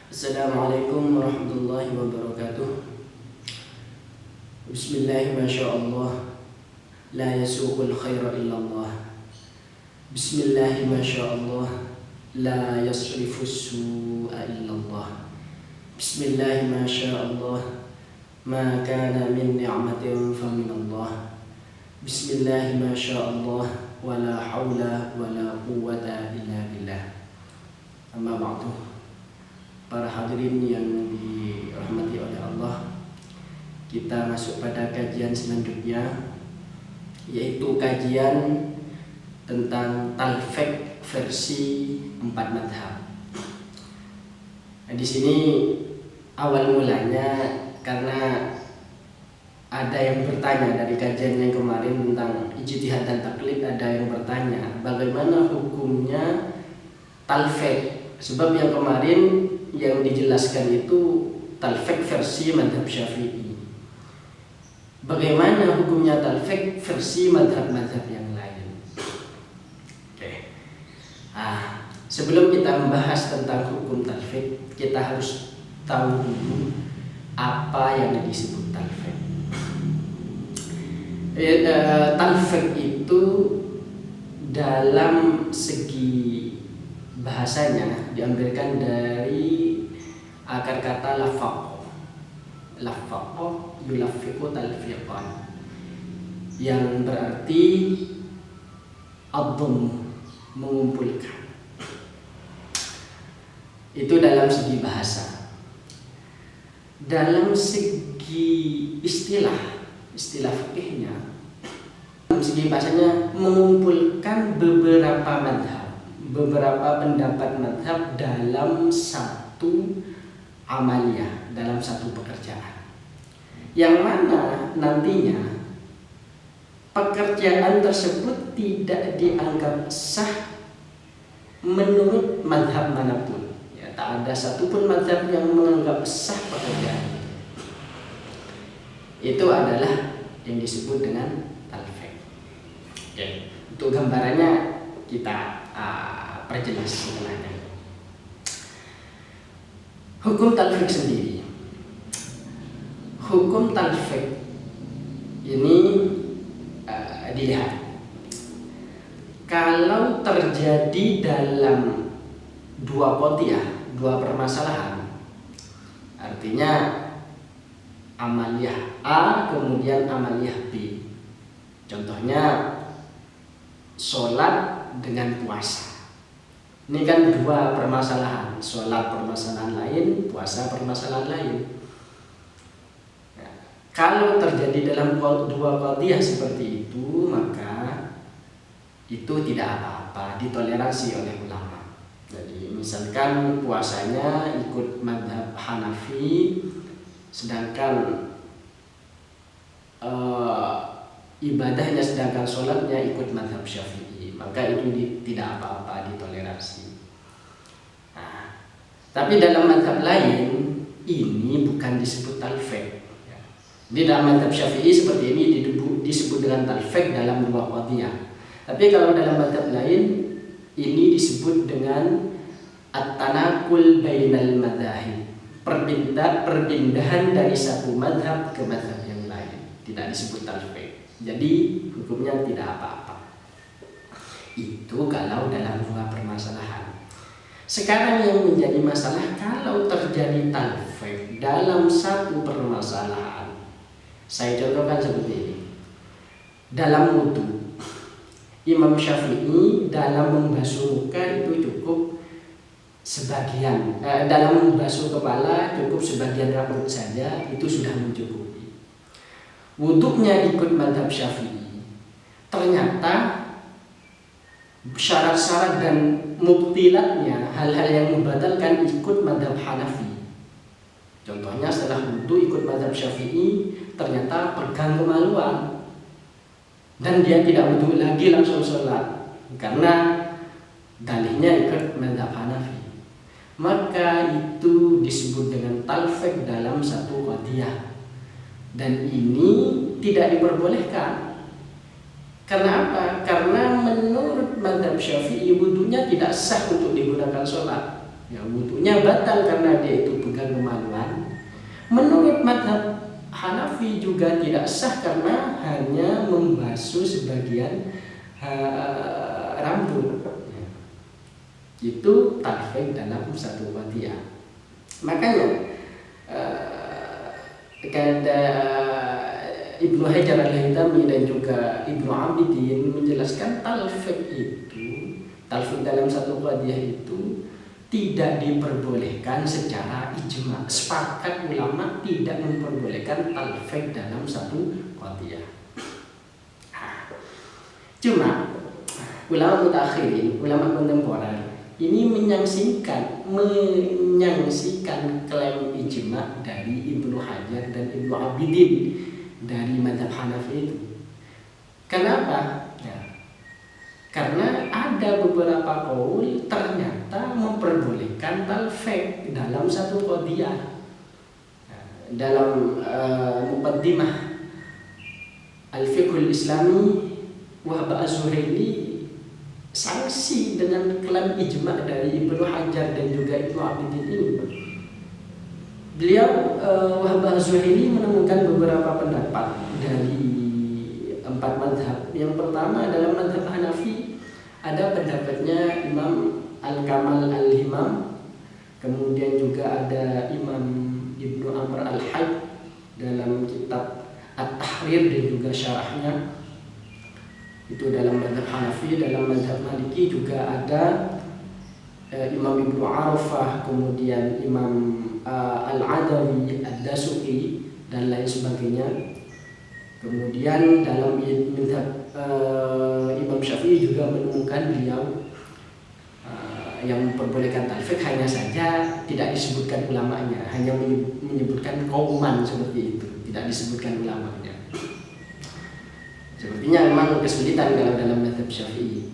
Assalamualaikum warahmatullahi wabarakatuh. Bismillahi masyaallah, la yasuqul khaira illallah. Bismillahi masyaallah, la yasrifus su'a illallah. Bismillahi masyaallah, ma kana min ni'matin fa minallah. Bismillahi masyaallah, wala haula wala quwwata illa billah. Amma ba'du. Para hadirin yang dirahmati oleh Allah, kita masuk pada kajian selanjutnya, yaitu kajian tentang talfiq versi 4 madhab. Nah, di sini awal mulanya karena ada yang bertanya dari kajian yang kemarin tentang ijtihad dan taklid, ada yang bertanya bagaimana hukumnya talfiq. Sebab yang kemarin yang dijelaskan itu talfiq versi madhab Syafi'i. Bagaimana hukumnya talfiq versi madhab-madhab yang lain? Oke. Sebelum kita membahas tentang hukum talfiq, kita harus tahu dulu apa yang disebut talfiq. Talfiq itu dalam segi bahasanya diambilkan dari akar kata lafaqo. Lafaqo yulafiqu talfiqan, yang berarti adhum, mengumpulkan. Itu dalam segi bahasa. Dalam segi istilah fikihnya, dalam segi bahasanya mengumpulkan beberapa madhab, beberapa pendapat madhab dalam satu amaliyah, dalam satu pekerjaan, yang mana nantinya pekerjaan tersebut tidak dianggap sah menurut madhab manapun. Ya, tak ada satupun madhab yang menganggap sah pekerjaan. Itu adalah yang disebut dengan talfiq. Oke, untuk gambarannya kita perjelas setelahnya. Hukum talfiq sendiri. Hukum talfiq ini dilihat kalau terjadi dalam dua qadiyah, dua permasalahan, artinya amaliyah A kemudian amaliyah B. Contohnya sholat dengan puasa. Ini kan dua permasalahan, sholat permasalahan lain, puasa permasalahan lain. Ya, kalau terjadi dalam dua qadiyah seperti itu, maka itu tidak apa-apa, ditoleransi oleh ulama. Jadi misalkan puasanya ikut madhab Hanafi, sedangkan ibadahnya, sedangkan sholatnya ikut madhab Syafi'i, maka itu tidak apa-apa, ditoleransi. Nah, tapi dalam madhab lain ini bukan disebut talfiq. Di dalam madhab Syafi'i seperti ini disebut dengan talfiq dalam dua qadiyah. Tapi kalau dalam madhab lain ini disebut dengan at-tanakul bainal madzahib, perpindahan dari satu madhab ke madhab yang lain, tidak disebut talfiq. Jadi hukumnya tidak apa-apa. Itu kalau dalam dua permasalahan. Sekarang yang menjadi masalah kalau terjadi talfiq dalam satu permasalahan. Saya contohkan seperti ini. Dalam wudu, Imam Syafi'i dalam membasuh muka itu cukup sebagian, dalam membasuh kepala cukup sebagian rambut saja, itu sudah mencukupi. Wuduknya ikut madhab Syafi'i, ternyata syarat-syarat dan mubtilatnya, hal-hal yang membatalkan, ikut madhab Hanafi. Contohnya setelah wudu ikut madhab Syafi'i, ternyata pegang kemaluan dan dia tidak wudu lagi langsung sholat karena dalihnya ikut madhab Hanafi. Maka itu disebut dengan talfiq dalam satu qadiyah. Dan ini tidak diperbolehkan. Karena apa? Karena menurut madhab Syafi'i wudunya tidak sah untuk digunakan sholat. ya wudunya batal karena dia itu pegang kemaluan. Menurut mazhab Hanafi juga tidak sah karena hanya membasuh sebagian rambut. Itu talfik dalam satu qadiyah. Makanya kata Ibnu Hajar al-Haytami dan juga Ibnu Abidin menjelaskan talfik dalam satu qadiyah itu tidak diperbolehkan secara ijma. Sepakat ulama tidak memperbolehkan talfik dalam satu qadiyah. Cuma ulama mutakhirin, ulama kontemporer ini menyaksikan klaim ijma dari Ibnu Hajar dan Ibnu Abidin dari mazhab Hanafi itu. Kenapa? Ya, karena ada beberapa qaul ternyata memperbolehkan talfik dalam satu qadiyah. Dalam muqaddimah Al-Fiqhul Islami, Wahab Az-Zuhaili sanksi dengan klaim ijma dari Ibnu Hajar dan juga Ibnu Abidin ini. Beliau Wahab Az-Zuhaili menemukan beberapa pendapat dari 4 mazhab. Yang pertama dalam mazhab Hanafi ada pendapatnya Imam Al-Kamal Al-Himam, kemudian juga ada Imam Ibnu Amr Al-Hajj dalam kitab At-Tahrir dan juga syarahnya. Itu dalam mazhab Hanafi. Dalam mazhab Maliki juga ada Imam Ibnu Arafah, kemudian Imam Al-Adawi, Ad-Dasuqi dan lain sebagainya. Kemudian dalam mazhab Imam Syafi'i juga menemukan beliau yang memperbolehkan talfik, hanya saja tidak disebutkan ulamanya, hanya menyebutkan kauman seperti itu, tidak disebutkan ulamanya. Sepertinya memang kesulitan kalau dalam mazhab Syafi'i.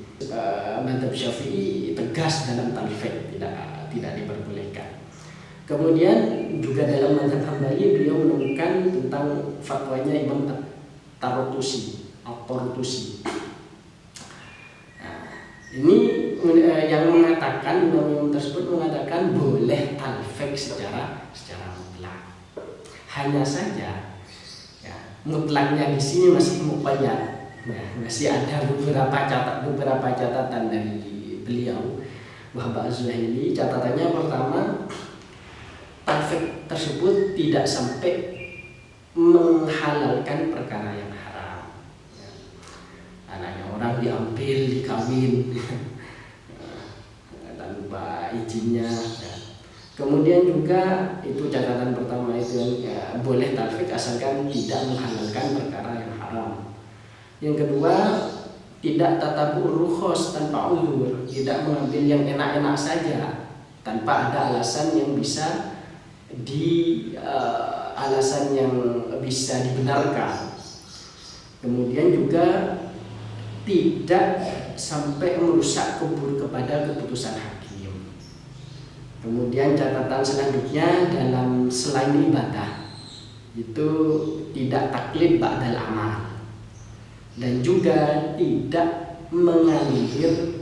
Mazhab Syafi'i tegas dalam talfik, tidak diperbolehkan. Kemudian juga dalam mazhab Hambali beliau menemukan tentang fatwanya Imam At-Tartusi. Ini yang mengatakan, imam tersebut mengatakan boleh talfik secara mutlak. Hanya saja mutlaknya di sini masih muqayyad. Masih ada beberapa catatan dari beliau Wahab Az-Zuhaili. Catatannya pertama, talfik tersebut tidak sampai menghalalkan perkara yang haram. Anaknya orang diambil, dikawin tanpa izinnya. Kemudian juga itu catatan pertama itu boleh talfik asalkan tidak menghalalkan perkara yang haram. Yang kedua, tidak tatabur rukhos tanpa uzur, tidak mengambil yang enak-enak saja tanpa ada alasan yang bisa dibenarkan. Kemudian juga tidak sampai merusak kubur kepada keputusan hakim. Kemudian catatan selanjutnya dalam selain ibadah itu tidak taklid ba'dal amal, dan juga tidak menganulir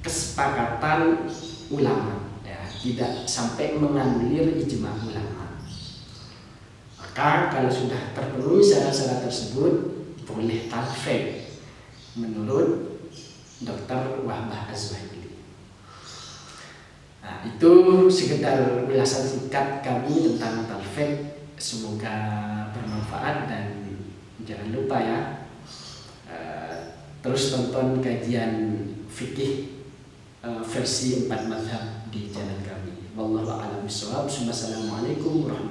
kesepakatan ulama, tidak sampai menganulir ijma ulama. Maka kalau sudah terpenuhi syarat-syarat tersebut boleh talfik menurut Dr. Wahab Az-Zuhaili. Nah, itu sekedar ulasan singkat kami tentang talfik. Semoga bermanfaat dan jangan lupa ya, terus tonton kajian fikih versi 4 mazhab di channel kami. Wallahu a'lam bishawab. Wassalamualaikum warahmatullahi wabarakatuh.